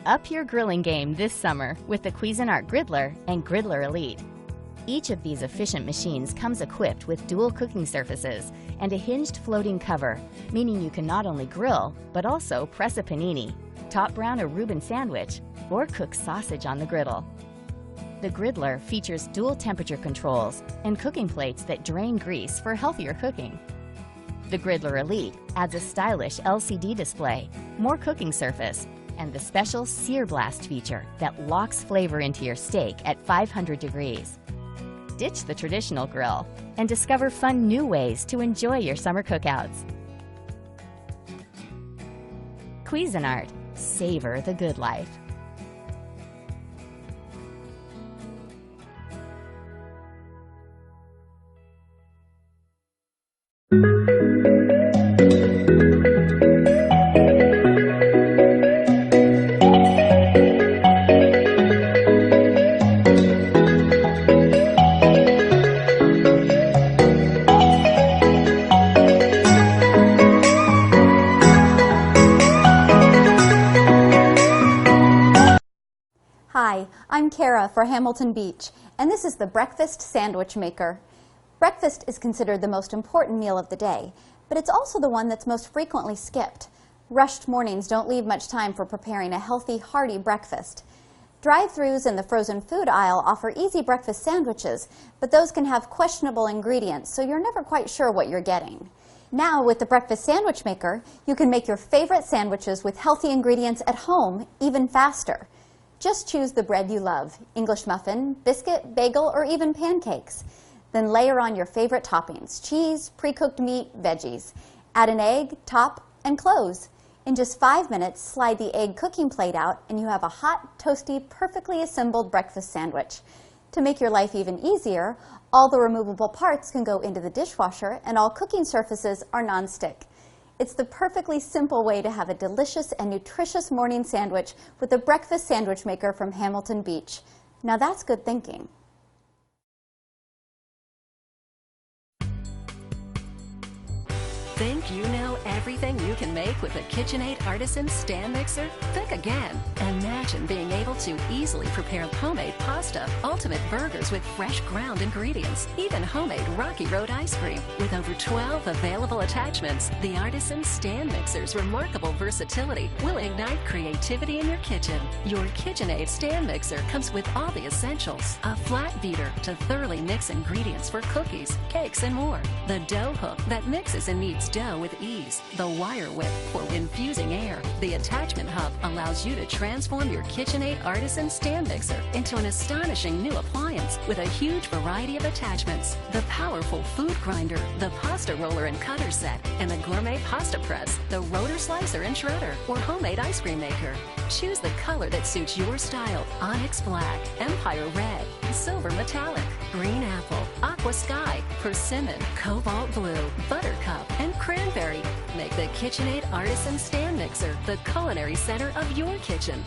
Up your grilling game this summer with the Cuisinart Griddler and Griddler Elite. Each of these efficient machines comes equipped with dual cooking surfaces and a hinged floating cover, meaning you can not only grill, but also press a panini, top brown a Reuben sandwich, or cook sausage on the griddle. The Griddler features dual temperature controls and cooking plates that drain grease for healthier cooking. The Griddler Elite adds a stylish LCD display, more cooking surface, and the special Sear Blast feature that locks flavor into your steak at 500 degrees. Ditch the traditional grill and discover fun new ways to enjoy your summer cookouts. Cuisinart, savor the good life. Hi, I'm Kara for Hamilton Beach, and this is the Breakfast Sandwich Maker. Breakfast is considered the most important meal of the day, but it's also the one that's most frequently skipped. Rushed mornings don't leave much time for preparing a healthy, hearty breakfast. Drive-thrus in the frozen food aisle offer easy breakfast sandwiches, but those can have questionable ingredients, so you're never quite sure what you're getting. Now, with the Breakfast Sandwich Maker, you can make your favorite sandwiches with healthy ingredients at home even faster. Just choose the bread you love, English muffin, biscuit, bagel, or even pancakes. Then layer on your favorite toppings, cheese, pre-cooked meat, veggies. Add an egg, top, and close. In just 5 minutes, slide the egg cooking plate out and you have a hot, toasty, perfectly assembled breakfast sandwich. To make your life even easier, all the removable parts can go into the dishwasher and all cooking surfaces are non-stick. It's the perfectly simple way to have a delicious and nutritious morning sandwich with the Breakfast Sandwich Maker from Hamilton Beach. Now that's good thinking. Think you know everything you can make with a KitchenAid Artisan stand mixer? Think again. Imagine being able to easily prepare homemade pasta, ultimate burgers with fresh ground ingredients, even homemade Rocky Road ice cream. With over 12 available attachments, the Artisan stand mixer's remarkable versatility will ignite creativity in your kitchen. Your KitchenAid stand mixer comes with all the essentials: a flat beater to thoroughly mix ingredients for cookies, cakes, and more, the dough hook that mixes and kneads dough with ease, the wire whip for infusing air. The attachment hub allows you to transform your KitchenAid Artisan stand mixer into an astonishing new appliance with a huge variety of attachments: the powerful food grinder, the pasta roller and cutter set, and the gourmet pasta press, the rotor slicer and shredder, or homemade ice cream maker. Choose the color that suits your style: onyx black, empire red, silver metallic, green apple, aqua sky, persimmon, cobalt blue, buttercup, and cranberry. Make the KitchenAid Artisan Stand Mixer the culinary center of your kitchen.